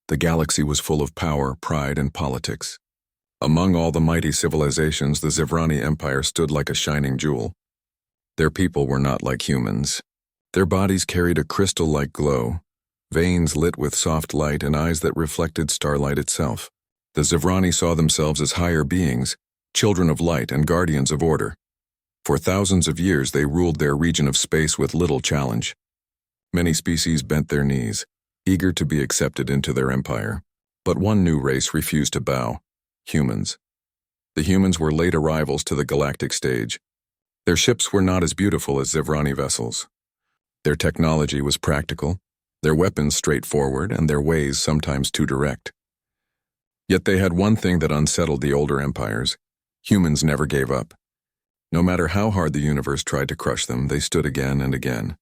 The galaxy was full of power, pride, and politics. Among all the mighty civilizations, the Zevrani Empire stood like a shining jewel. Their people were not like humans. Their bodies carried a crystal-like glow, veins lit with soft light and eyes that reflected starlight itself. The Zevrani saw themselves as higher beings, children of light and guardians of order. For thousands of years they ruled their region of space with little challenge. Many species bent their knees, eager to be accepted into their empire. But one new race refused to bow: humans. The humans were late arrivals to the galactic stage. Their ships were not as beautiful as Zevrani vessels. Their technology was practical, their weapons straightforward, and their ways sometimes too direct. Yet they had one thing that unsettled the older empires: humans never gave up. No matter how hard the universe tried to crush them, they stood again and again.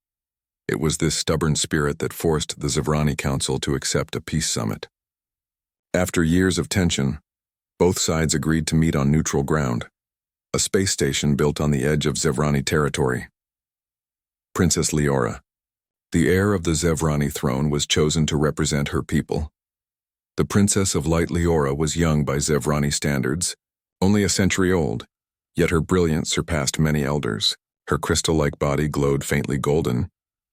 It was this stubborn spirit that forced the Zevrani Council to accept a peace summit. After years of tension, both sides agreed to meet on neutral ground, a space station built on the edge of Zevrani territory. Princess Leora, the heir of the Zevrani throne, was chosen to represent her people. The Princess of Light Leora was young by Zevrani standards, only a century old, yet her brilliance surpassed many elders. Her crystal-like body glowed faintly golden,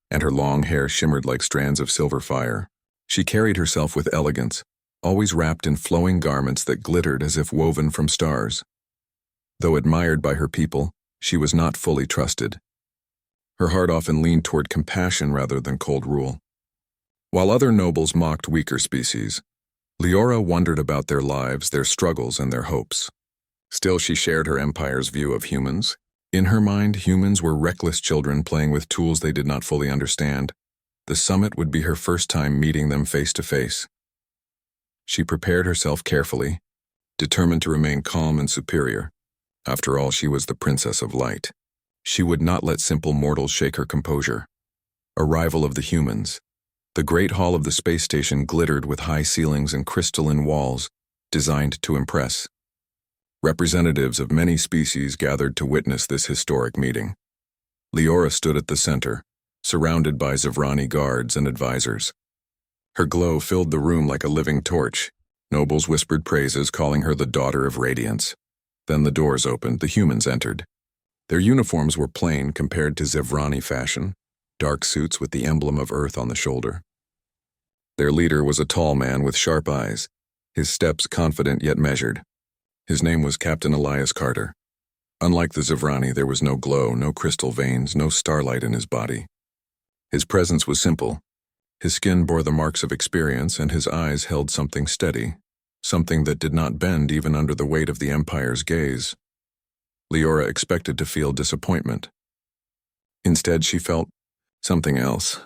and her long hair shimmered like strands of silver fire. She carried herself with elegance, always wrapped in flowing garments that glittered as if woven from stars. Though admired by her people, she was not fully trusted. Her heart often leaned toward compassion rather than cold rule. While other nobles mocked weaker species, Leora wondered about their lives, their struggles, and their hopes. Still, she shared her empire's view of humans. In her mind, humans were reckless children playing with tools they did not fully understand. The summit would be her first time meeting them face to face. She prepared herself carefully, determined to remain calm and superior. After all, she was the Princess of Light. She would not let simple mortals shake her composure. A rival of the humans, the great hall of the space station glittered with high ceilings and crystalline walls designed to impress. Representatives of many species gathered to witness this historic meeting. Leora stood at the center, surrounded by Zevrani guards and advisors. Her glow filled the room like a living torch. Nobles whispered praises, calling her the daughter of radiance. Then the doors opened, the humans entered. Their uniforms were plain compared to Zevrani fashion, dark suits with the emblem of Earth on the shoulder. Their leader was a tall man with sharp eyes, his steps confident yet measured. His name was Captain Elias Carter. Unlike the Zevrani, there was no glow, no crystal veins, no starlight in his body. His presence was simple. His skin bore the marks of experience, and his eyes held something steady, something that did not bend even under the weight of the Empire's gaze. Leora expected to feel disappointment. Instead, she felt something else.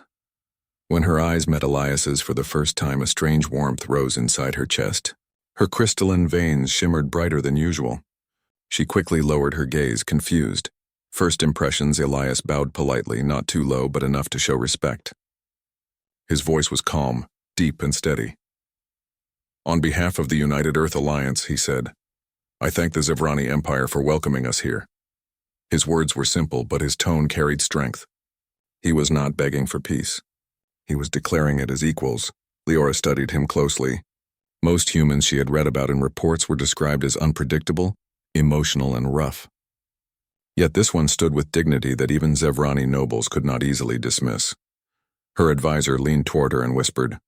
When her eyes met Elias's for the first time, a strange warmth rose inside her chest. Her crystalline veins shimmered brighter than usual. She quickly lowered her gaze, confused. First impressions, Elias bowed politely, not too low but enough to show respect. His voice was calm, deep and steady. "On behalf of the United Earth Alliance," he said, "I thank the Zevrani Empire for welcoming us here." His words were simple, but his tone carried strength. He was not begging for peace. He was declaring it as equals. Leora studied him closely. Most humans she had read about in reports were described as unpredictable, emotional, and rough. Yet this one stood with dignity that even Zevrani nobles could not easily dismiss. Her advisor leaned toward her and whispered,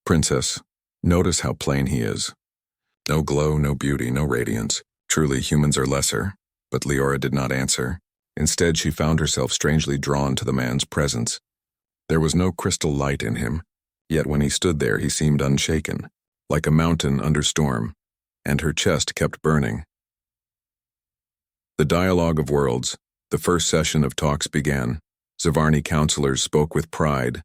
"Princess, notice how plain he is. No glow, no beauty, no radiance. Truly, humans are lesser." But Leora did not answer. Instead, she found herself strangely drawn to the man's presence. There was no crystal light in him, yet when he stood there he seemed unshaken, like a mountain under storm, and her chest kept burning. The Dialogue of Worlds, the first session of talks began. Zevrani counselors spoke with pride,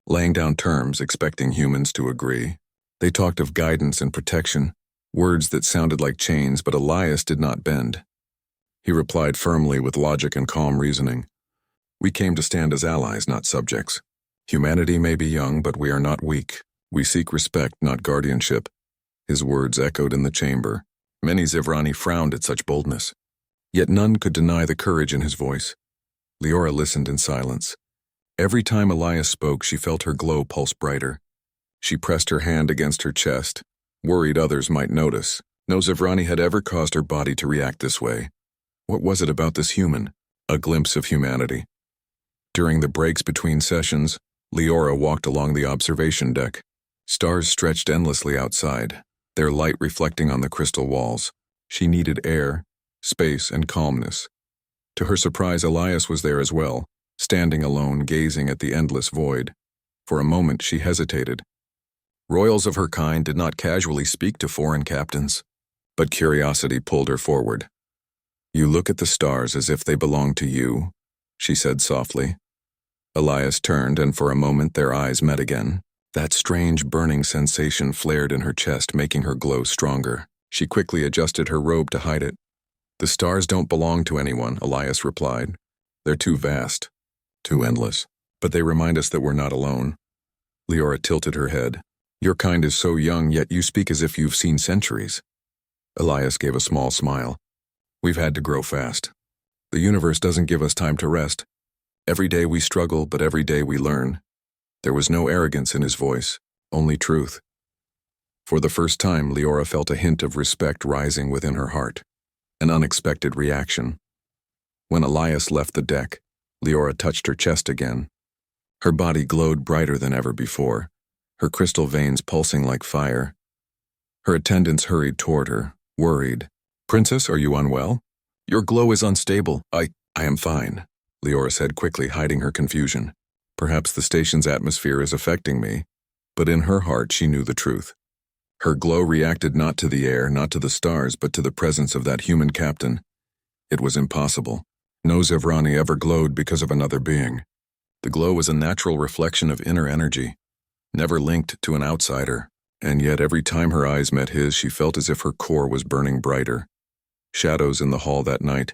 laying down terms expecting humans to agree. They talked of guidance and protection, words that sounded like chains, but Elias did not bend. He replied firmly with logic and calm reasoning. "We came to stand as allies, not subjects. Humanity may be young, but we are not weak. We seek respect, not guardianship." His words echoed in the chamber. Many Zevrani frowned at such boldness. Yet none could deny the courage in his voice. Leora listened in silence. Every time Elias spoke, she felt her glow pulse brighter. She pressed her hand against her chest, worried others might notice. No Zivrani had ever caused her body to react this way. What was it about this human? A glimpse of humanity. During the breaks between sessions, Leora walked along the observation deck. Stars stretched endlessly outside, their light reflecting on the crystal walls. She needed air, space, and calmness. To her surprise, Elias was there as well, standing alone, gazing at the endless void. For a moment, she hesitated. Royals of her kind did not casually speak to foreign captains, but curiosity pulled her forward. "You look at the stars as if they belong to you," she said softly. Elias turned, and for a moment their eyes met again. That strange burning sensation flared in her chest, making her glow stronger. She quickly adjusted her robe to hide it. "The stars don't belong to anyone," Elias replied. "They're too vast, too endless. But they remind us that we're not alone." Leora tilted her head. "Your kind is so young, yet you speak as if you've seen centuries." Elias gave a small smile. "We've had to grow fast. The universe doesn't give us time to rest. Every day we struggle, but every day we learn." There was no arrogance in his voice, only truth. For the first time, Leora felt a hint of respect rising within her heart, an unexpected reaction. When Elias left the deck, Leora touched her chest again. Her body glowed brighter than ever before, her crystal veins pulsing like fire. Her attendants hurried toward her, worried. "Princess, are you unwell? Your glow is unstable." I am fine," Leora said quickly, hiding her confusion. Perhaps the station's atmosphere is affecting me, but in her heart she knew the truth. Her glow reacted not to the air, not to the stars, but to the presence of that human captain. It was impossible. No Zivrani ever glowed because of another being. The glow was a natural reflection of inner energy, never linked to an outsider, and yet every time her eyes met his, she felt as if her core was burning brighter. Shadows in the hall that night,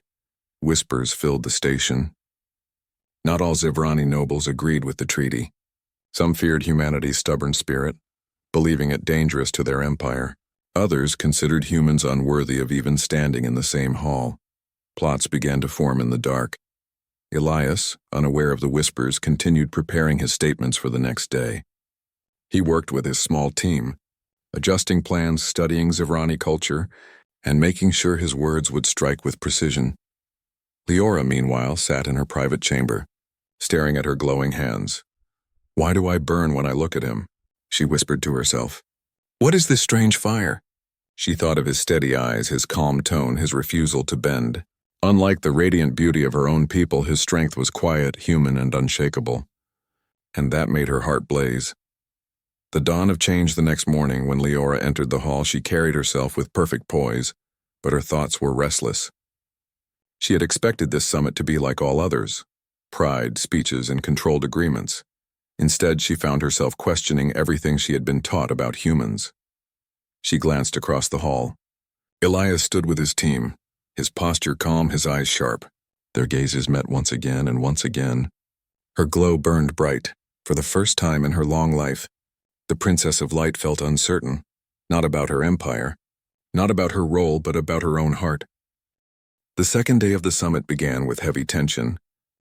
whispers filled the station. Not all Zivrani nobles agreed with the treaty. Some feared humanity's stubborn spirit, believing it dangerous to their empire. Others considered humans unworthy of even standing in the same hall. Plots began to form in the dark. Elias, unaware of the whispers, continued preparing his statements for the next day. He worked with his small team, adjusting plans, studying Zivrani culture, and making sure his words would strike with precision. Leora, meanwhile, sat in her private chamber, staring at her glowing hands. "Why do I burn when I look at him?" she whispered to herself. "What is this strange fire?" She thought of his steady eyes, his calm tone, his refusal to bend. Unlike the radiant beauty of her own people, his strength was quiet, human, and unshakable. And that made her heart blaze. The dawn of change the next morning, when Leora entered the hall, she carried herself with perfect poise, but her thoughts were restless. She had expected this summit to be like all others: pride, speeches, and controlled agreements. Instead, she found herself questioning everything she had been taught about humans. She glanced across the hall. Elias stood with his team, his posture calm, his eyes sharp. Their gazes met once again and once again. Her glow burned bright. For the first time in her long life, the Princess of Light felt uncertain, not about her empire, not about her role, but about her own heart. The second day of the summit began with heavy tension.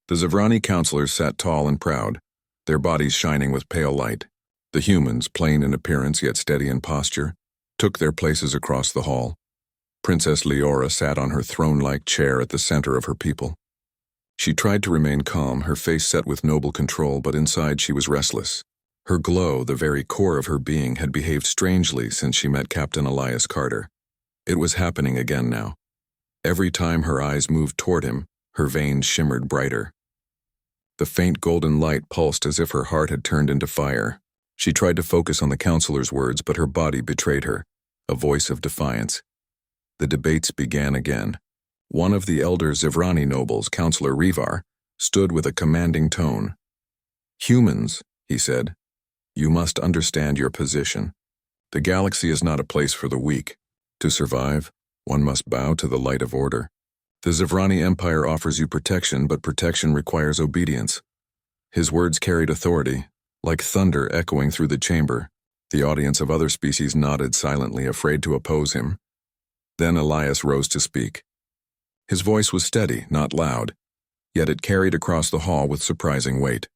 The Zivrani counselors sat tall and proud, their bodies shining with pale light. The humans, plain in appearance yet steady in posture, took their places across the hall. Princess Leora sat on her throne-like chair at the center of her people. She tried to remain calm, her face set with noble control, but inside she was restless. Her glow, the very core of her being, had behaved strangely since she met Captain Elias Carter. It was happening again now. Every time her eyes moved toward him, her veins shimmered brighter. The faint golden light pulsed as if her heart had turned into fire. She tried to focus on the counselor's words, but her body betrayed her, a voice of defiance. The debates began again. One of the elder Zivrani nobles, Counselor Rivar, stood with a commanding tone. "Humans," he said, "you must understand your position. The galaxy is not a place for the weak. To survive, one must bow to the light of order. The Zivrani Empire offers you protection, but protection requires obedience." His words carried authority, like thunder echoing through the chamber. The audience of other species nodded silently, afraid to oppose him. Then Elias rose to speak. His voice was steady, not loud, yet it carried across the hall with surprising weight.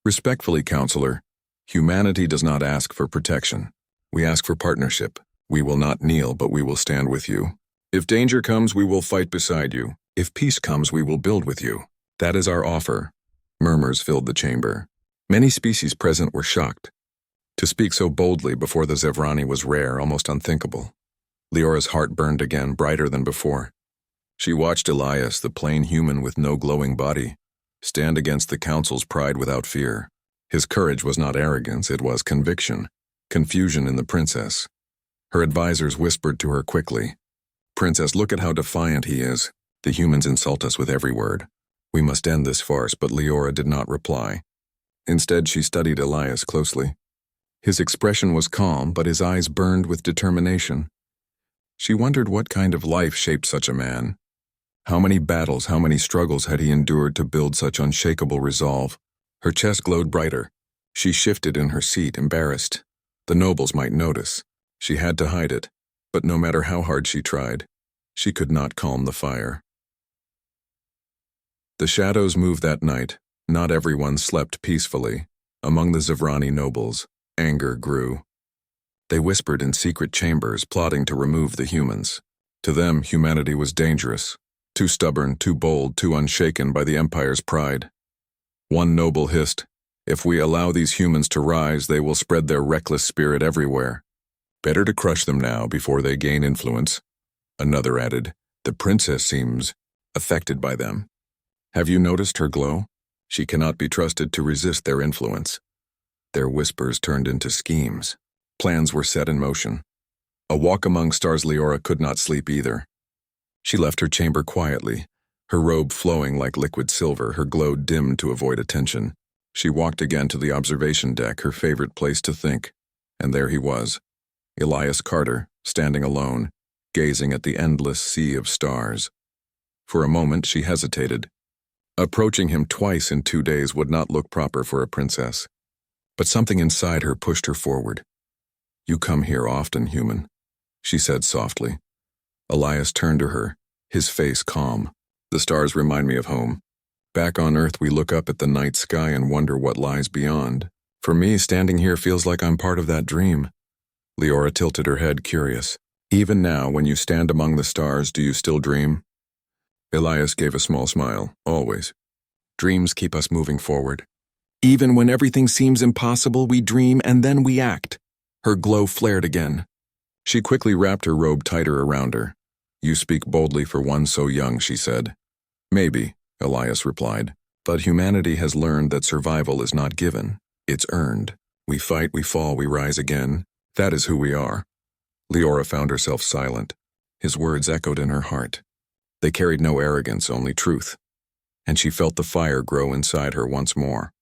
"Respectfully, Counselor, Humanity does not ask for protection. We ask for partnership. We will not kneel, but we will stand with you. If danger comes, we will fight beside you. If peace comes, we will build with you. That is our offer." Murmurs filled the chamber. Many species present were shocked. To speak so boldly before the Zevrani was rare, almost unthinkable. Leora's heart burned again, brighter than before. She watched Elias, the plain human with no glowing body, stand against the council's pride without fear. His courage was not arrogance, it was conviction, confusion in the princess. Her advisors whispered to her quickly, "Princess, look at how defiant he is. The humans insult us with every word. We must end this farce," but Leora did not reply. Instead, she studied Elias closely. His expression was calm, but his eyes burned with determination. She wondered what kind of life shaped such a man. How many battles, how many struggles had he endured to build such unshakable resolve? Her chest glowed brighter. She shifted in her seat, embarrassed. The nobles might notice. She had to hide it, but no matter how hard she tried, she could not calm the fire. The shadows moved that night. Not everyone slept peacefully. Among the Zevrani nobles, anger grew. They whispered in secret chambers, plotting to remove the humans. To them, humanity was dangerous, too stubborn, too bold, too unshaken by the Empire's pride. One noble hissed, "If we allow these humans to rise, they will spread their reckless spirit everywhere. Better to crush them now before they gain influence." Another added, "The princess seems affected by them. Have you noticed her glow? She cannot be trusted to resist their influence." Their whispers turned into schemes. Plans were set in motion. A walk among stars. Leora could not sleep either. She left her chamber quietly, her robe flowing like liquid silver, her glow dimmed to avoid attention. She walked again to the observation deck, her favorite place to think. And there he was, Elias Carter, standing alone, gazing at the endless sea of stars. For a moment she hesitated. Approaching him twice in 2 days would not look proper for a princess. But something inside her pushed her forward. "You come here often, human," she said softly. Elias turned to her, his face calm. "The stars remind me of home. Back on Earth we look up at the night sky and wonder what lies beyond. For me, standing here feels like I'm part of that dream." Leora tilted her head, curious. "Even now, when you stand among the stars, do you still dream?" Elias gave a small smile. "Always. Dreams keep us moving forward. Even when everything seems impossible, we dream and then we act." Her glow flared again. She quickly wrapped her robe tighter around her. "You speak boldly for one so young," she said. "Maybe," Elias replied, "but humanity has learned that survival is not given. It's earned. We fight, we fall, we rise again. That is who we are." Leora found herself silent. His words echoed in her heart. They carried no arrogance, only truth. And she felt the fire grow inside her once more.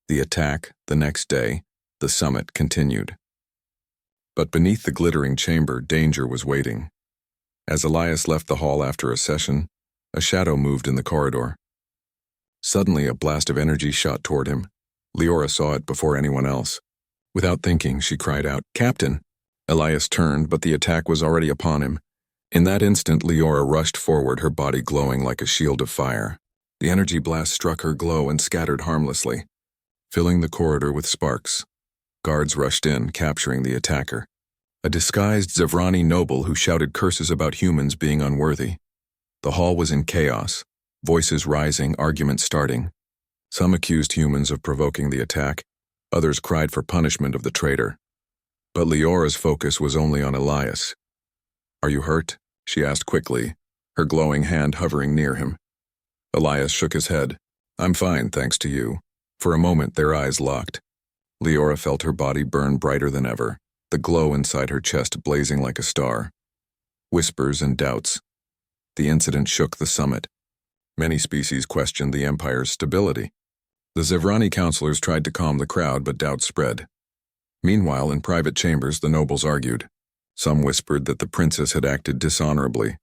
The attack, the next day, the summit continued. But beneath the glittering chamber, danger was waiting. As Elias left the hall after a session, a shadow moved in the corridor. Suddenly, a blast of energy shot toward him. Leora saw it before anyone else. Without thinking, she cried out, "Captain!" Elias turned, but the attack was already upon him. In that instant, Leora rushed forward, her body glowing like a shield of fire. The energy blast struck her glow and scattered harmlessly, filling the corridor with sparks. Guards rushed in, capturing the attacker. A disguised Zevrani noble who shouted curses about humans being unworthy. The hall was in chaos, voices rising, arguments starting. Some accused humans of provoking the attack, others cried for punishment of the traitor. But Leora's focus was only on Elias. "Are you hurt?" she asked quickly, her glowing hand hovering near him. Elias shook his head. "I'm fine, thanks to you." For a moment, their eyes locked. Leora felt her body burn brighter than ever, the glow inside her chest blazing like a star. Whispers and doubts. The incident shook the summit. Many species questioned the Empire's stability. The Zevrani counselors tried to calm the crowd, but doubts spread. Meanwhile, in private chambers, the nobles argued. Some whispered that the princess had acted dishonorably,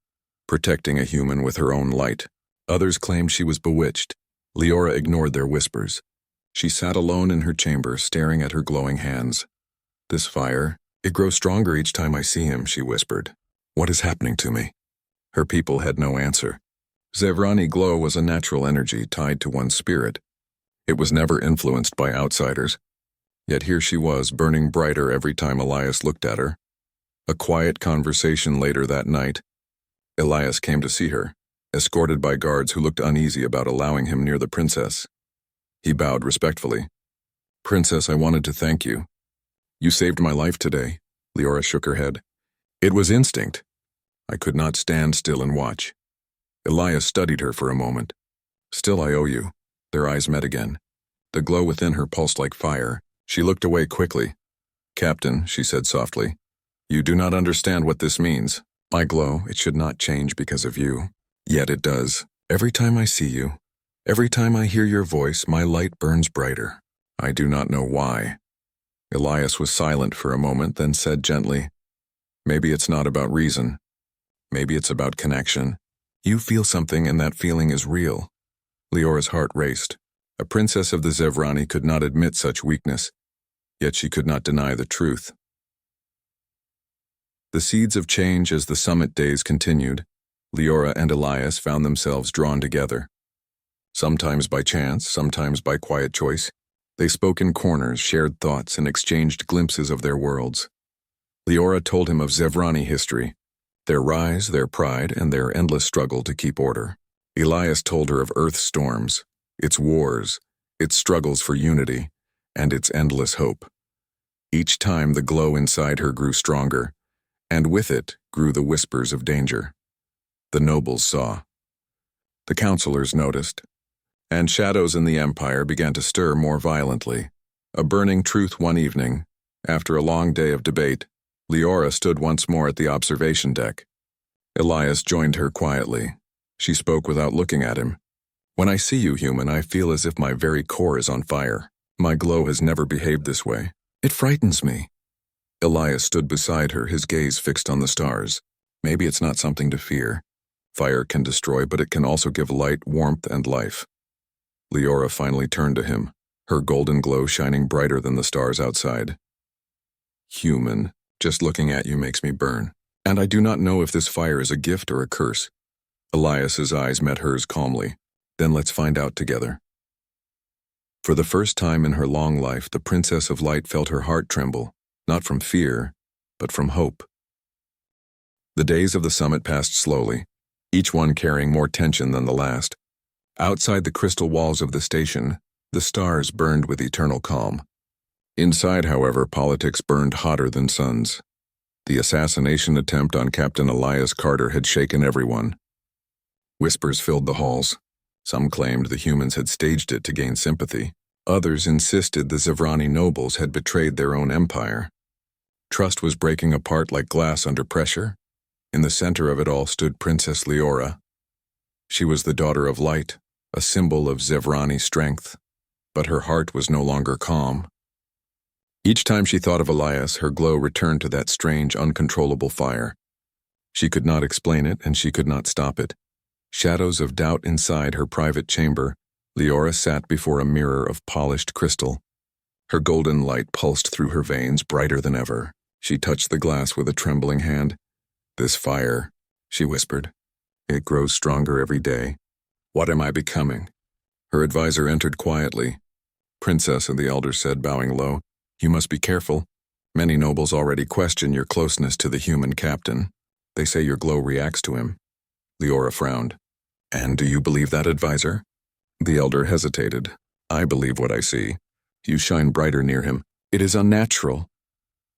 protecting a human with her own light. Others claimed she was bewitched. Leora ignored their whispers. She sat alone in her chamber, staring at her glowing hands. "This fire, it grows stronger each time I see him," she whispered. "What is happening to me?" Her people had no answer. Zevrani glow was a natural energy tied to one's spirit. It was never influenced by outsiders. Yet here she was, burning brighter every time Elias looked at her. A quiet conversation later that night. Elias came to see her, escorted by guards who looked uneasy about allowing him near the princess. He bowed respectfully. "Princess, I wanted to thank you. You saved my life today." Leora shook her head. "It was instinct. I could not stand still and watch." Elias studied her for a moment. "Still, I owe you." Their eyes met again. The glow within her pulsed like fire. She looked away quickly. "Captain," she said softly, "you do not understand what this means. My glow, it should not change because of you. Yet it does. Every time I see you, every time I hear your voice, my light burns brighter. I do not know why." Elias was silent for a moment, then said gently, "Maybe it's not about reason. Maybe it's about connection. You feel something and that feeling is real." Leora's heart raced. A princess of the Zevrani could not admit such weakness, yet she could not deny the truth. The seeds of change as the summit days continued. Leora and Elias found themselves drawn together. Sometimes by chance, sometimes by quiet choice, they spoke in corners, shared thoughts, and exchanged glimpses of their worlds. Leora told him of Zevrani history, their rise, their pride, and their endless struggle to keep order. Elias told her of Earth's storms, its wars, its struggles for unity, and its endless hope. Each time the glow inside her grew stronger, and with it grew the whispers of danger. The nobles saw. The counselors noticed, and shadows in the empire began to stir more violently. A burning truth one evening, after a long day of debate, Leora stood once more at the observation deck. Elias joined her quietly. She spoke without looking at him. "When I see you, human, I feel as if my very core is on fire. My glow has never behaved this way. It frightens me." Elias stood beside her, his gaze fixed on the stars. Maybe it's not something to fear. Fire can destroy, but it can also give light, warmth, and life. Leora finally turned to him, her golden glow shining brighter than the stars outside. "Human, just looking at you makes me burn. And I do not know if this fire is a gift or a curse." Elias's eyes met hers calmly. "Then let's find out together." For the first time in her long life, the Princess of Light felt her heart tremble, not from fear, but from hope. The days of the summit passed slowly, each one carrying more tension than the last. Outside the crystal walls of the station, the stars burned with eternal calm. Inside, however, politics burned hotter than suns. The assassination attempt on Captain Elias Carter had shaken everyone. Whispers filled the halls. Some claimed the humans had staged it to gain sympathy. Others insisted the Zevrani nobles had betrayed their own empire. Trust was breaking apart like glass under pressure. In the center of it all stood Princess Leora. She was the daughter of light, a symbol of Zevrani strength, but her heart was no longer calm. Each time she thought of Elias, her glow returned to that strange, uncontrollable fire. She could not explain it, and she could not stop it. Shadows of doubt inside her private chamber, Leora sat before a mirror of polished crystal. Her golden light pulsed through her veins, brighter than ever. She touched the glass with a trembling hand. "This fire," she whispered. "It grows stronger every day. What am I becoming?" Her advisor entered quietly. "Princess," the elder said, bowing low, "you must be careful. Many nobles already question your closeness to the human captain. They say your glow reacts to him." Leora frowned. "And do you believe that, advisor?" The elder hesitated. "I believe what I see. You shine brighter near him. It is unnatural."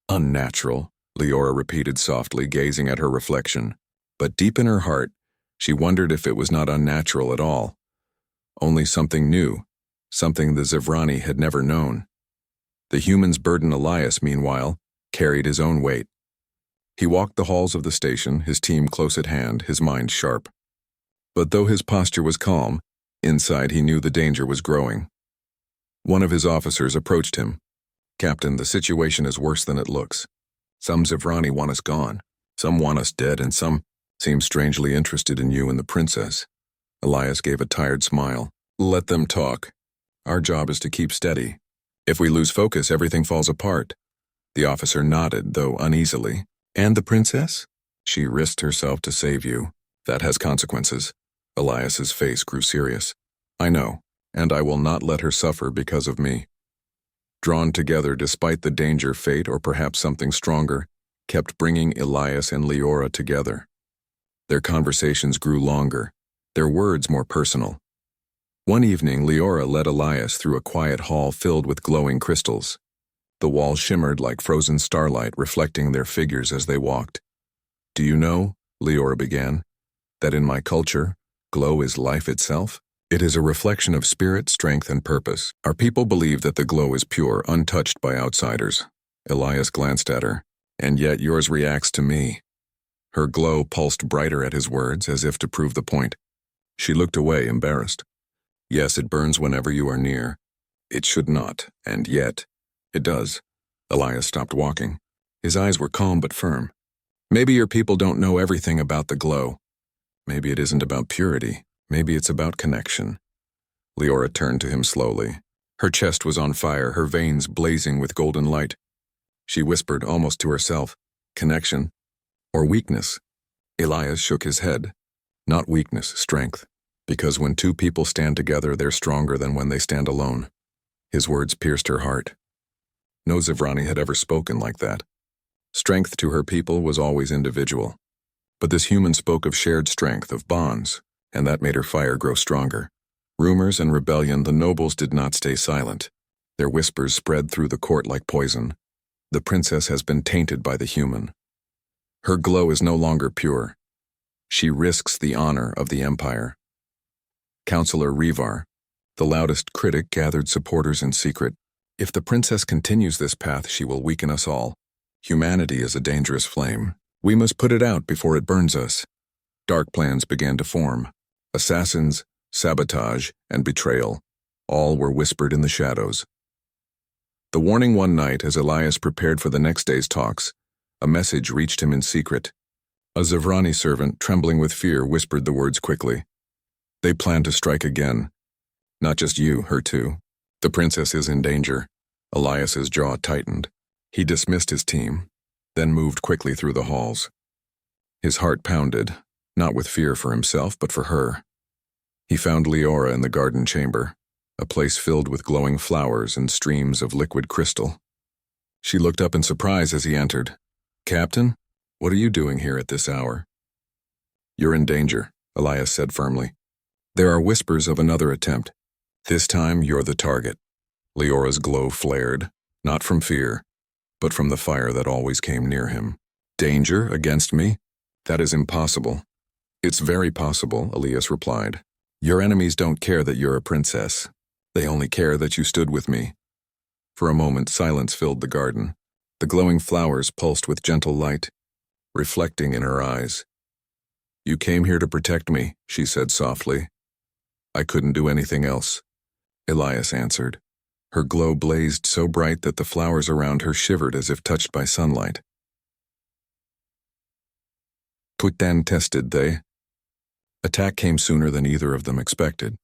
"Unnatural," Leora repeated softly, gazing at her reflection. But deep in her heart, she wondered if it was not unnatural at all. Only something new, something the Zevrani had never known. The human's burden Elias, meanwhile, carried his own weight. He walked the halls of the station, his team close at hand, his mind sharp. But though his posture was calm, inside he knew the danger was growing. One of his officers approached him. "Captain, the situation is worse than it looks. Some Zevrani want us gone, some want us dead, and some seem strangely interested in you and the princess." Elias gave a tired smile. "Let them talk. Our job is to keep steady. If we lose focus, everything falls apart." The officer nodded, though uneasily. "And the princess?" "She risked herself to save you. That has consequences." Elias's face grew serious. "I know, and I will not let her suffer because of me." drawn together despite the danger fate or perhaps something stronger, kept bringing Elias and Leora together. Their conversations grew longer, their words more personal. One evening, Leora led Elias through a quiet hall filled with glowing crystals. The walls shimmered like frozen starlight, reflecting their figures as they walked. "Do you know," Leora began, "that in my culture, glow is life itself? It is a reflection of spirit, strength, and purpose. Our people believe that the glow is pure, untouched by outsiders." Elias glanced at her. "And yet yours reacts to me." Her glow pulsed brighter at his words, as if to prove the point. She looked away, embarrassed. "Yes, it burns whenever you are near. It should not, and yet it does." Elias stopped walking. His eyes were calm but firm. "Maybe your people don't know everything about the glow. Maybe it isn't about purity. Maybe it's about connection." Leora turned to him slowly. Her chest was on fire, her veins blazing with golden light. She whispered, almost to herself, "Connection? Or weakness?" Elias shook his head. "Not weakness, strength. Because when two people stand together, they're stronger than when they stand alone." His words pierced her heart. No Zivrani had ever spoken like that. Strength to her people was always individual. But this human spoke of shared strength, of bonds, and that made her fire grow stronger. Rumors and rebellion, the nobles did not stay silent. Their whispers spread through the court like poison. The princess has been tainted by the human. Her glow is no longer pure. She risks the honor of the empire. Counselor Revar, the loudest critic, gathered supporters in secret. "If the princess continues this path, she will weaken us all. Humanity is a dangerous flame. We must put it out before it burns us." Dark plans began to form. Assassins, sabotage, and betrayal. All were whispered in the shadows. The warning one night, as Elias prepared for the next day's talks, a message reached him in secret. A Zivrani servant, trembling with fear, whispered the words quickly. "They plan to strike again. Not just you, her too. The princess is in danger." Elias's jaw tightened. He dismissed his team, then moved quickly through the halls. His heart pounded, not with fear for himself, but for her. He found Leora in the garden chamber, a place filled with glowing flowers and streams of liquid crystal. She looked up in surprise as he entered. "Captain, what are you doing here at this hour?" "You're in danger," Elias said firmly. "There are whispers of another attempt. This time you're the target." Leora's glow flared, not from fear, but from the fire that always came near him. "Danger against me? That is impossible." "It's very possible," Elias replied. "Your enemies don't care that you're a princess. They only care that you stood with me." For a moment, silence filled the garden. The glowing flowers pulsed with gentle light, reflecting in her eyes. "You came here to protect me," she said softly. "I couldn't do anything else," Elias answered. Her glow blazed so bright that the flowers around her shivered as if touched by sunlight. Putan tested they. Attack came sooner than either of them expected.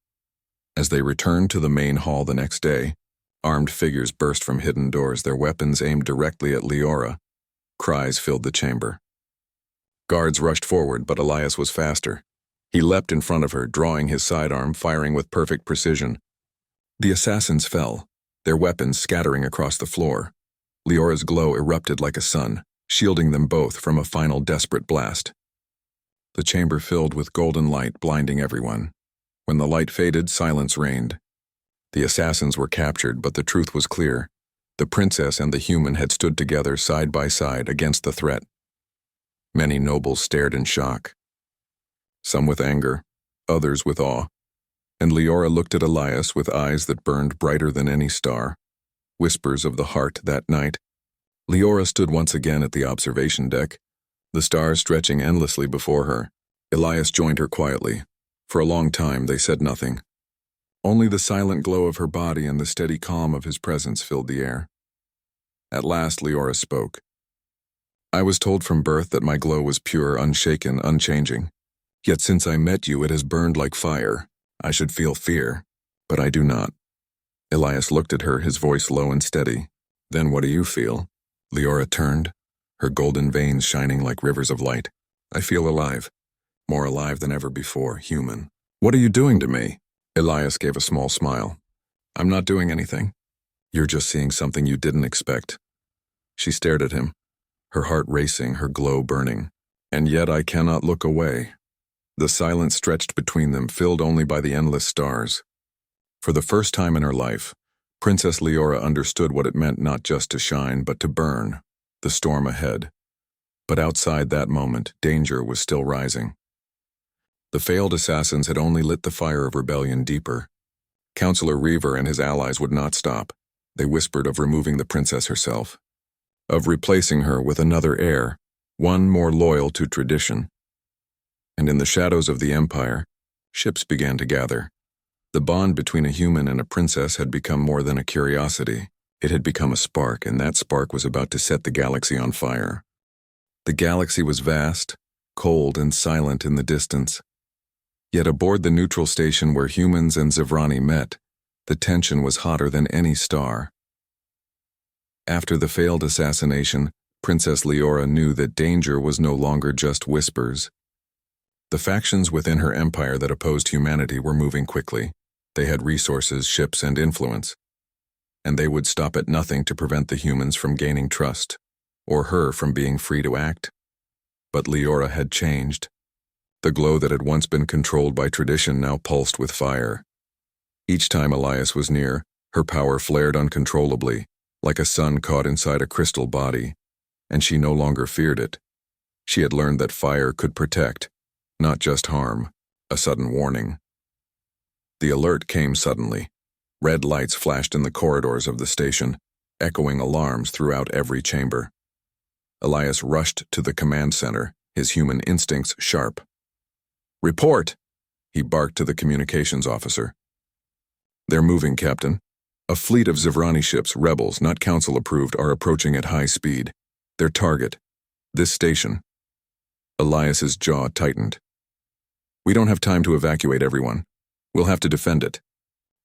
As they returned to the main hall the next day, armed figures burst from hidden doors, their weapons aimed directly at Leora. Cries filled the chamber. Guards rushed forward, but Elias was faster. He leapt in front of her, drawing his sidearm, firing with perfect precision. The assassins fell, their weapons scattering across the floor. Leora's glow erupted like a sun, shielding them both from a final desperate blast. The chamber filled with golden light, blinding everyone. When the light faded, silence reigned. The assassins were captured, but the truth was clear. The princess and the human had stood together side by side against the threat. Many nobles stared in shock, some with anger, others with awe. And Leora looked at Elias with eyes that burned brighter than any star. Whispers of the heart that night. Leora stood once again at the observation deck, the stars stretching endlessly before her. Elias joined her quietly. For a long time they said nothing. Only the silent glow of her body and the steady calm of his presence filled the air. At last Leora spoke. "I was told from birth that my glow was pure, unshaken, unchanging. Yet since I met you it has burned like fire. I should feel fear, but I do not." Elias looked at her, his voice low and steady. "Then what do you feel?" Leora turned, her golden veins shining like rivers of light. "I feel alive, more alive than ever before, human." "What are you doing to me?" Elias gave a small smile. "I'm not doing anything. You're just seeing something you didn't expect. She stared at him, her heart racing, her glow burning. And yet I cannot look away. The silence stretched between them, filled only by the endless stars. For the first time in her life, Princess Leora understood what it meant not just to shine, but to burn, the storm ahead. But outside that moment, danger was still rising. The failed assassins had only lit the fire of rebellion deeper. Counselor Reaver and his allies would not stop. They whispered of removing the princess herself, of replacing her with another heir, one more loyal to tradition. And in the shadows of the Empire, ships began to gather. The bond between a human and a princess had become more than a curiosity. It had become a spark, and that spark was about to set the galaxy on fire. The galaxy was vast, cold and silent in the distance. Yet aboard the neutral station where humans and Zivrani met, the tension was hotter than any star. After the failed assassination, Princess Leora knew that danger was no longer just whispers. The factions within her empire that opposed humanity were moving quickly. They had resources, ships, and influence. And they would stop at nothing to prevent the humans from gaining trust, or her from being free to act. But Leora had changed. The glow that had once been controlled by tradition now pulsed with fire. Each time Elias was near, her power flared uncontrollably, like a sun caught inside a crystal body, and she no longer feared it. She had learned that fire could protect, not just harm, a sudden warning. The alert came suddenly. Red lights flashed in the corridors of the station, echoing alarms throughout every chamber. Elias rushed to the command center, his human instincts sharp. "Report!" he barked to the communications officer. "They're moving, Captain. A fleet of Zivrani ships, rebels, not council-approved, are approaching at high speed. Their target, this station." Elias's jaw tightened. "We don't have time to evacuate everyone. We'll have to defend it."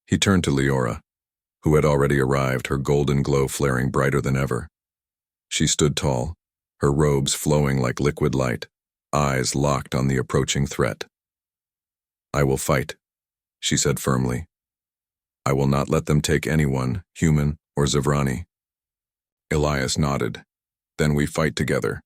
He turned to Leora, who had already arrived, her golden glow flaring brighter than ever. She stood tall, her robes flowing like liquid light, eyes locked on the approaching threat. "I will fight," she said firmly. "I will not let them take anyone, human or Zivrani." Elias nodded. "Then we fight together."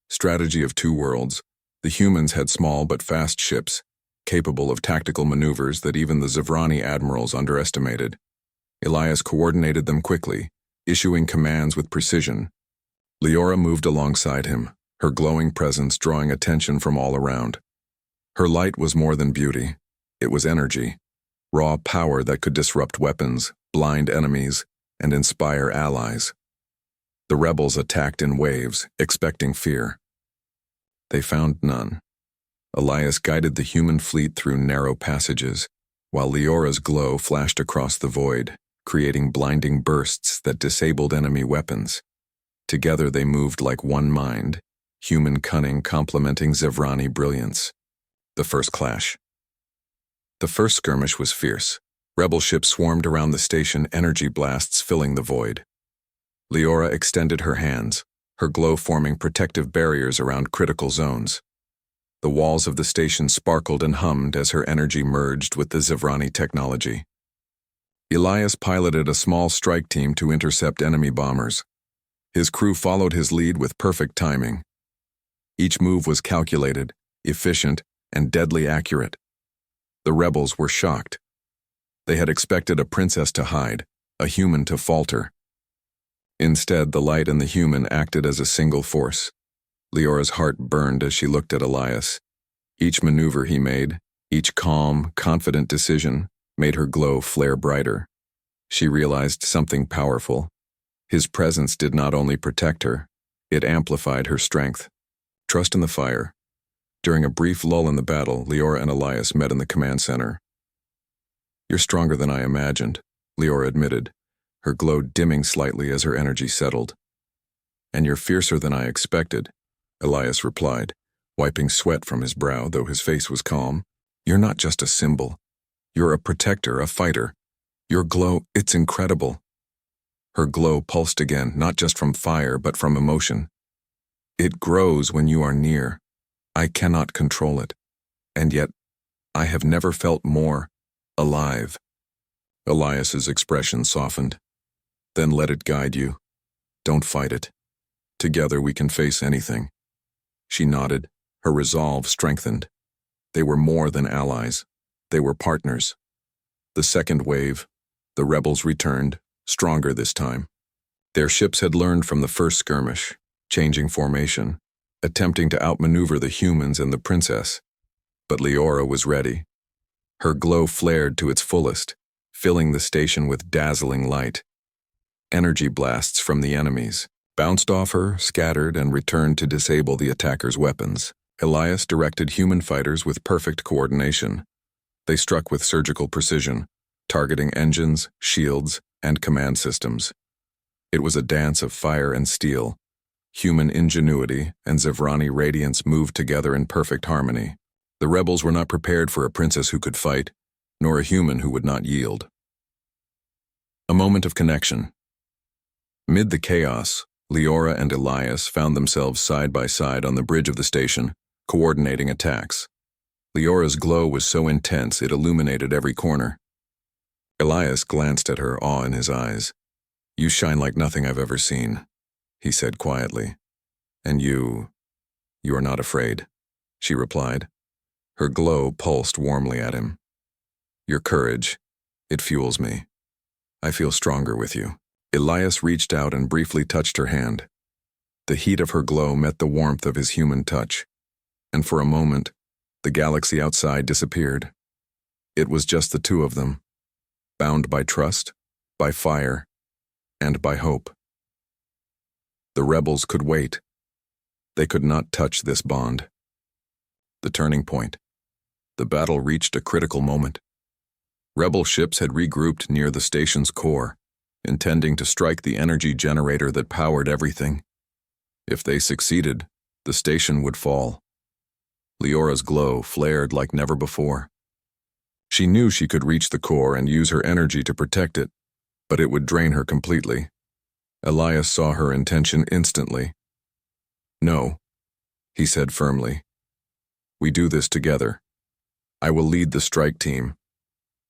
Strategy of two worlds. The humans had small but fast ships, capable of tactical maneuvers that even the Zivrani admirals underestimated. Elias coordinated them quickly, issuing commands with precision. Leora moved alongside him, her glowing presence drawing attention from all around. Her light was more than beauty. It was energy, raw power that could disrupt weapons, blind enemies, and inspire allies. The rebels attacked in waves, expecting fear. They found none. Elias guided the human fleet through narrow passages, while Leora's glow flashed across the void, creating blinding bursts that disabled enemy weapons. Together they moved like one mind, human cunning complementing Zivrani brilliance. The first clash. The first skirmish was fierce. Rebel ships swarmed around the station, energy blasts filling the void. Leora extended her hands, her glow forming protective barriers around critical zones. The walls of the station sparkled and hummed as her energy merged with the Zivrani technology. Elias piloted a small strike team to intercept enemy bombers. His crew followed his lead with perfect timing. Each move was calculated, efficient, and deadly accurate. The rebels were shocked. They had expected a princess to hide, a human to falter. Instead, the light and the human acted as a single force. Leora's heart burned as she looked at Elias. Each maneuver he made, each calm, confident decision, made her glow flare brighter. She realized something powerful. His presence did not only protect her, it amplified her strength. Trust in the fire. During a brief lull in the battle, Leora and Elias met in the command center. "You're stronger than I imagined," Leora admitted, her glow dimming slightly as her energy settled. "And you're fiercer than I expected," Elias replied, wiping sweat from his brow, though his face was calm. "You're not just a symbol. You're a protector, a fighter. Your glow, it's incredible." Her glow pulsed again, not just from fire, but from emotion. "It grows when you are near. I cannot control it. And yet, I have never felt more alive." Elias's expression softened. Then let it guide you. Don't fight it. Together we can face anything. She nodded, her resolve strengthened. They were more than allies. They were partners. The second wave, the rebels returned, stronger this time. Their ships had learned from the first skirmish, changing formation, attempting to outmaneuver the humans and the princess. But Leora was ready. Her glow flared to its fullest, filling the station with dazzling light. Energy blasts from the enemies bounced off her, scattered, and returned to disable the attackers' weapons. Elias directed human fighters with perfect coordination. They struck with surgical precision, targeting engines, shields, and command systems. It was a dance of fire and steel. Human ingenuity and Zivrani radiance moved together in perfect harmony. The rebels were not prepared for a princess who could fight, nor a human who would not yield. A moment of connection. Mid the chaos, Leora and Elias found themselves side by side on the bridge of the station, coordinating attacks. Leora's glow was so intense it illuminated every corner. Elias glanced at her, awe in his eyes. "You shine like nothing I've ever seen," he said quietly. "And you are not afraid," she replied. Her glow pulsed warmly at him. "Your courage, it fuels me. I feel stronger with you." Elias reached out and briefly touched her hand. The heat of her glow met the warmth of his human touch, and for a moment, the galaxy outside disappeared. It was just the two of them, bound by trust, by fire, and by hope. The rebels could wait. They could not touch this bond. The turning point. The battle reached a critical moment. Rebel ships had regrouped near the station's core, intending to strike the energy generator that powered everything. If they succeeded, the station would fall. Leora's glow flared like never before. She knew she could reach the core and use her energy to protect it, but it would drain her completely. Elias saw her intention instantly. "No," he said firmly. "We do this together. I will lead the strike team.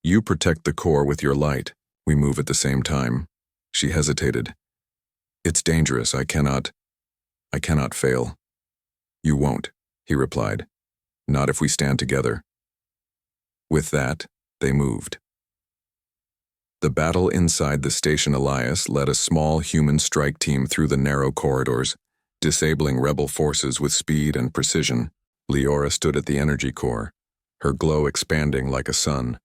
You protect the core with your light. We move at the same time." She hesitated. "It's dangerous. I cannot fail." "You won't," he replied. "Not if we stand together." With that, they moved. The battle inside the station. Elias led a small human strike team through the narrow corridors, disabling rebel forces with speed and precision. Leora stood at the energy core, her glow expanding like a sun.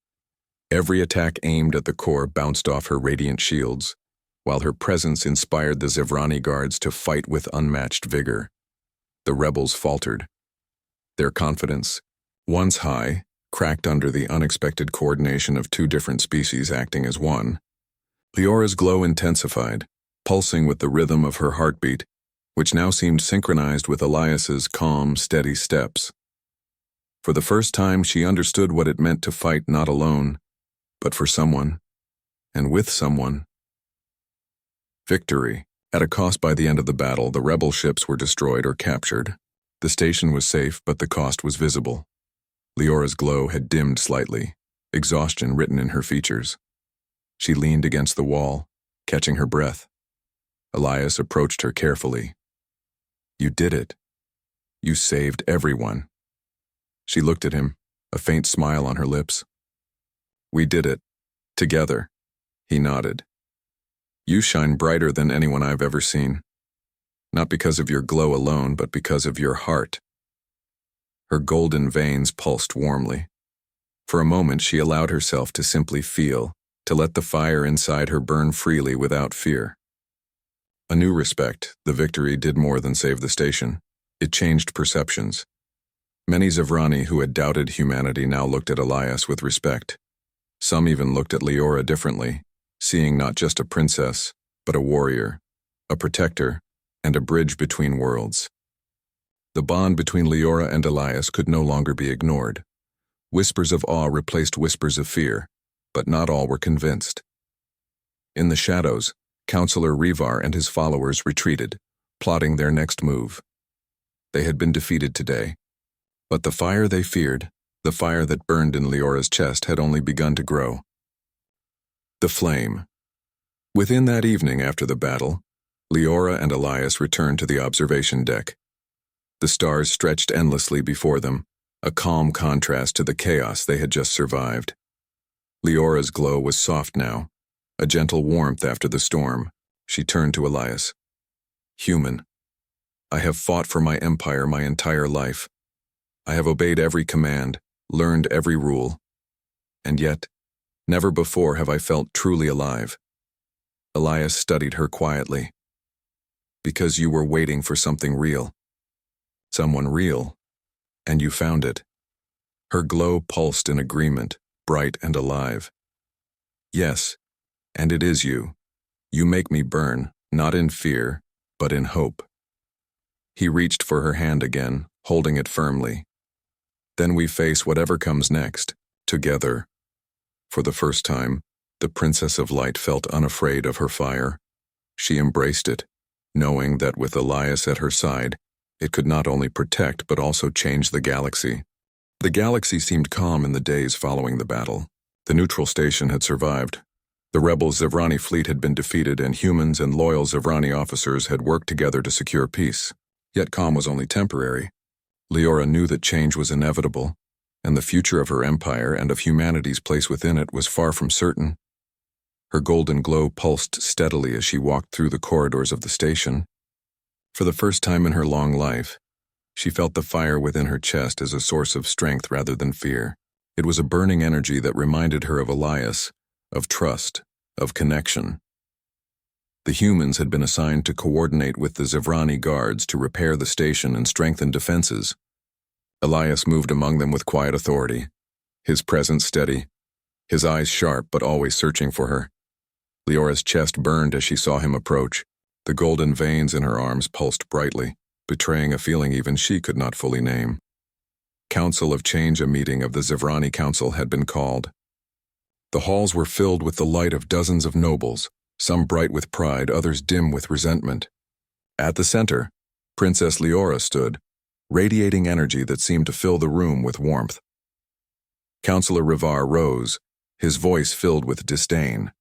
Every attack aimed at the core bounced off her radiant shields, while her presence inspired the Zivrani guards to fight with unmatched vigor. The rebels faltered. Their confidence, once high, cracked under the unexpected coordination of two different species acting as one. Leora's glow intensified, pulsing with the rhythm of her heartbeat, which now seemed synchronized with Elias's calm, steady steps. For the first time, she understood what it meant to fight not alone, but for someone, and with someone. Victory. At a cost. By the end of the battle, the rebel ships were destroyed or captured. The station was safe, but the cost was visible. Leora's glow had dimmed slightly, exhaustion written in her features. She leaned against the wall, catching her breath. Elias approached her carefully. "You did it. You saved everyone." She looked at him, a faint smile on her lips. "We did it. Together." He nodded. "You shine brighter than anyone I've ever seen. Not because of your glow alone, but because of your heart." Her golden veins pulsed warmly. For a moment, she allowed herself to simply feel, to let the fire inside her burn freely without fear. A new respect. The victory did more than save the station. It changed perceptions. Many Zivrani who had doubted humanity now looked at Elias with respect. Some even looked at Leora differently, seeing not just a princess, but a warrior, a protector, and a bridge between worlds. The bond between Leora and Elias could no longer be ignored. Whispers of awe replaced whispers of fear, but not all were convinced. In the shadows, Counselor Revar and his followers retreated, plotting their next move. They had been defeated today, but the fire they feared, the fire that burned in Leora's chest, had only begun to grow. The flame. Within that evening after the battle, Leora and Elias returned to the observation deck. The stars stretched endlessly before them, a calm contrast to the chaos they had just survived. Leora's glow was soft now, a gentle warmth after the storm. She turned to Elias. "Human, I have fought for my empire my entire life. I have obeyed every command, learned every rule. And yet, never before have I felt truly alive." Elias studied her quietly. "Because you were waiting for something real. Someone real. And you found it." Her glow pulsed in agreement, bright and alive. "Yes, and it is you. You make me burn, not in fear, but in hope." He reached for her hand again, holding it firmly. "Then we face whatever comes next, together." For the first time, the Princess of Light felt unafraid of her fire. She embraced it, knowing that with Elias at her side, it could not only protect but also change the galaxy. The galaxy seemed calm in the days following the battle. The neutral station had survived. The rebel Zevrani fleet had been defeated, and humans and loyal Zevrani officers had worked together to secure peace. Yet calm was only temporary. Leora knew that change was inevitable, and the future of her empire and of humanity's place within it was far from certain. Her golden glow pulsed steadily as she walked through the corridors of the station. For the first time in her long life, she felt the fire within her chest as a source of strength rather than fear. It was a burning energy that reminded her of Elias, of trust, of connection. The humans had been assigned to coordinate with the Zevrani guards to repair the station and strengthen defenses. Elias moved among them with quiet authority, his presence steady, his eyes sharp but always searching for her. Leora's chest burned as she saw him approach. The golden veins in her arms pulsed brightly, betraying a feeling even she could not fully name. Council of Change, a meeting of the Zevrani Council, had been called. The halls were filled with the light of dozens of nobles, some bright with pride, others dim with resentment. At the center, Princess Leora stood, radiating energy that seemed to fill the room with warmth. Councillor Rivar rose, his voice filled with disdain.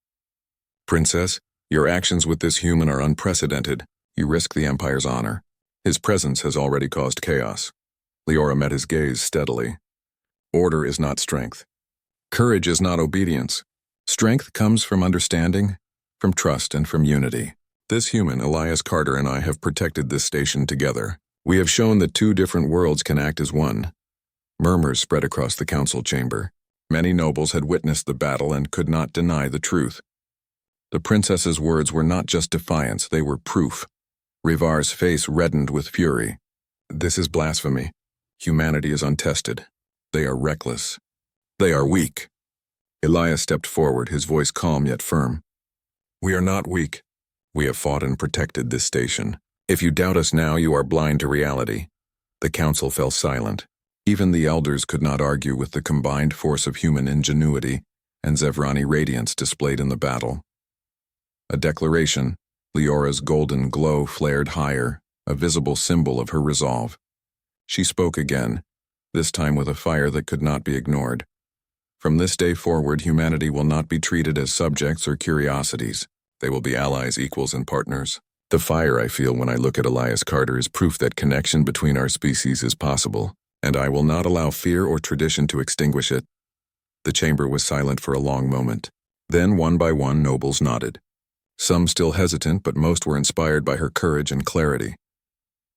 "Princess, your actions with this human are unprecedented. You risk the Empire's honor. His presence has already caused chaos." Leora met his gaze steadily. "Order is not strength. Courage is not obedience. Strength comes from understanding, from trust, and from unity. This human, Elias Carter, and I have protected this station together. We have shown that two different worlds can act as one." Murmurs spread across the council chamber. Many nobles had witnessed the battle and could not deny the truth. The princess's words were not just defiance, they were proof. Rivar's face reddened with fury. "This is blasphemy. Humanity is untested. They are reckless. They are weak." Elias stepped forward, his voice calm yet firm. "We are not weak. We have fought and protected this station. If you doubt us now, you are blind to reality." The council fell silent. Even the elders could not argue with the combined force of human ingenuity and Zevrani radiance displayed in the battle. A declaration, Leora's golden glow flared higher, a visible symbol of her resolve. She spoke again, this time with a fire that could not be ignored. "From this day forward, humanity will not be treated as subjects or curiosities. They will be allies, equals, and partners. The fire I feel when I look at Elias Carter is proof that connection between our species is possible, and I will not allow fear or tradition to extinguish it." The chamber was silent for a long moment. Then, one by one, nobles nodded. Some still hesitant, but most were inspired by her courage and clarity.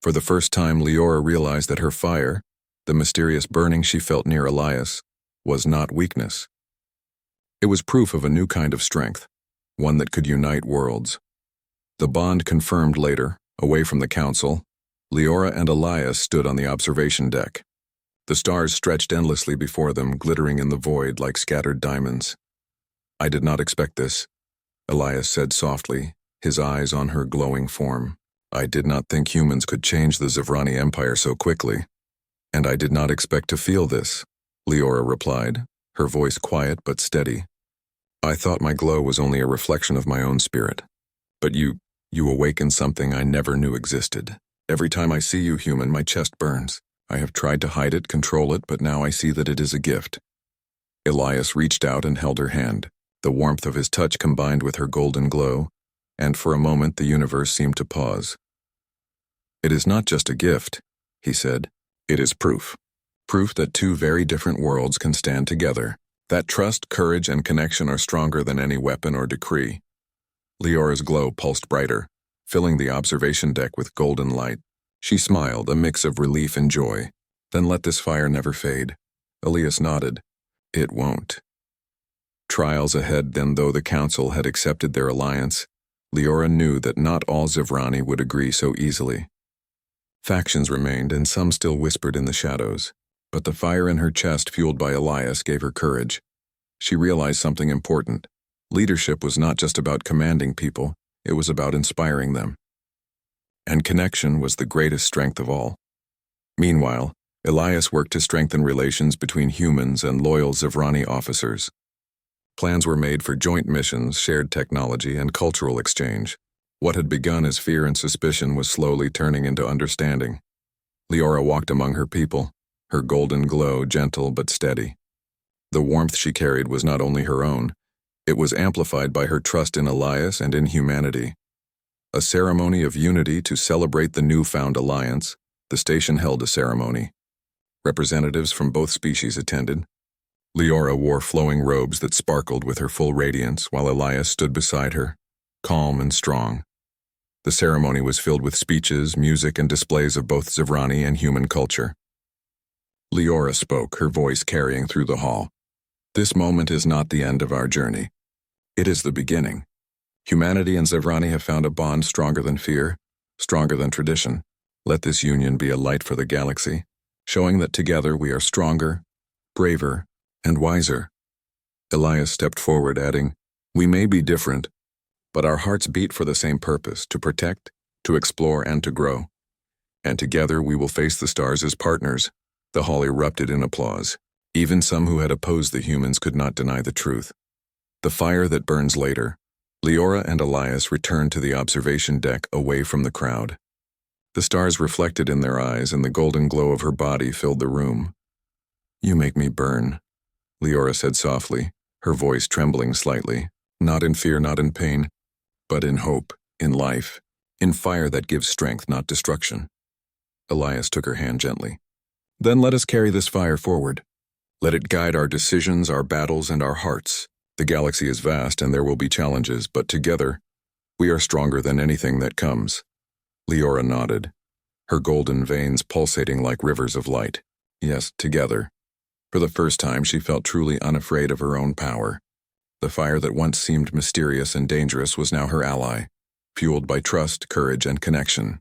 For the first time, Leora realized that her fire, the mysterious burning she felt near Elias, was not weakness. It was proof of a new kind of strength, one that could unite worlds. The bond confirmed later, away from the council, Leora and Elias stood on the observation deck. The stars stretched endlessly before them, glittering in the void like scattered diamonds. "I did not expect this," Elias said softly, his eyes on her glowing form. "I did not think humans could change the Zevrani Empire so quickly. And I did not expect to feel this," Leora replied, her voice quiet but steady. "I thought my glow was only a reflection of my own spirit. But you awaken something I never knew existed. Every time I see you, human, my chest burns. I have tried to hide it, control it, but now I see that it is a gift." Elias reached out and held her hand. The warmth of his touch combined with her golden glow, and for a moment the universe seemed to pause. "It is not just a gift," he said. "It is proof. Proof that two very different worlds can stand together, that trust, courage, and connection are stronger than any weapon or decree." Leora's glow pulsed brighter, filling the observation deck with golden light. She smiled, a mix of relief and joy. "Then let this fire never fade." Elias nodded. "It won't." Trials ahead then, though the Council had accepted their alliance, Leora knew that not all Zivrani would agree so easily. Factions remained, and some still whispered in the shadows. But the fire in her chest, fueled by Elias, gave her courage. She realized something important. Leadership was not just about commanding people, it was about inspiring them. And connection was the greatest strength of all. Meanwhile, Elias worked to strengthen relations between humans and loyal Zivrani officers. Plans were made for joint missions, shared technology, and cultural exchange. What had begun as fear and suspicion was slowly turning into understanding. Leora walked among her people, her golden glow gentle but steady. The warmth she carried was not only her own, it was amplified by her trust in Elias and in humanity. A ceremony of unity to celebrate the newfound alliance, the station held a ceremony. Representatives from both species attended. Leora wore flowing robes that sparkled with her full radiance, while Elias stood beside her, calm and strong. The ceremony was filled with speeches, music, and displays of both Zivrani and human culture. Leora spoke, her voice carrying through the hall. "This moment is not the end of our journey. It is the beginning. Humanity and Zivrani have found a bond stronger than fear, stronger than tradition. Let this union be a light for the galaxy, showing that together we are stronger, braver, and wiser." Elias stepped forward, adding, "We may be different, but our hearts beat for the same purpose, to protect, to explore, and to grow. And together we will face the stars as partners." The hall erupted in applause. Even some who had opposed the humans could not deny the truth. The fire that burns later. Leora and Elias returned to the observation deck away from the crowd. The stars reflected in their eyes, and the golden glow of her body filled the room. "You make me burn," Leora said softly, her voice trembling slightly, not in fear, not in pain, but in hope, in life, in fire that gives strength, not destruction. Elias took her hand gently. "Then let us carry this fire forward. Let it guide our decisions, our battles, and our hearts. The galaxy is vast and there will be challenges, but together, we are stronger than anything that comes." Leora nodded, her golden veins pulsating like rivers of light. Yes, together. For the first time, she felt truly unafraid of her own power. The fire that once seemed mysterious and dangerous was now her ally, fueled by trust, courage, and connection.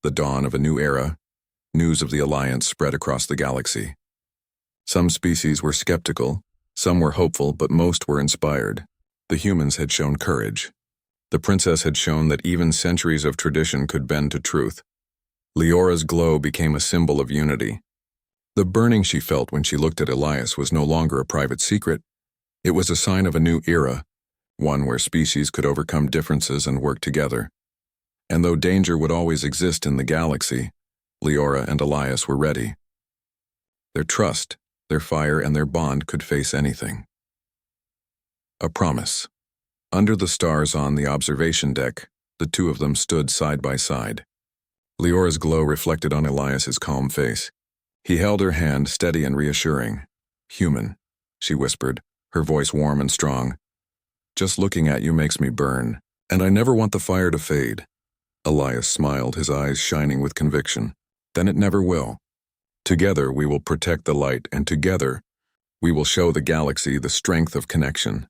The dawn of a new era, news of the alliance spread across the galaxy. Some species were skeptical, some were hopeful, but most were inspired. The humans had shown courage. The princess had shown that even centuries of tradition could bend to truth. Leora's glow became a symbol of unity. The burning she felt when she looked at Elias was no longer a private secret. It was a sign of a new era, one where species could overcome differences and work together. And though danger would always exist in the galaxy, Leora and Elias were ready. Their trust, their fire, and their bond could face anything. A promise. Under the stars on the observation deck, the two of them stood side by side. Leora's glow reflected on Elias's calm face. He held her hand, steady and reassuring. "Human," she whispered, her voice warm and strong. "Just looking at you makes me burn, and I never want the fire to fade." Elias smiled, his eyes shining with conviction. "Then it never will. Together we will protect the light, and together we will show the galaxy the strength of connection."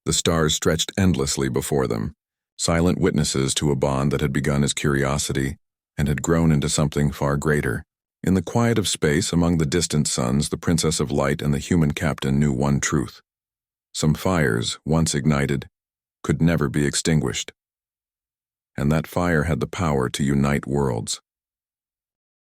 The stars stretched endlessly before them, silent witnesses to a bond that had begun as curiosity and had grown into something far greater. In the quiet of space among the distant suns, the Princess of Light and the human captain knew one truth. Some fires, once ignited, could never be extinguished. And that fire had the power to unite worlds.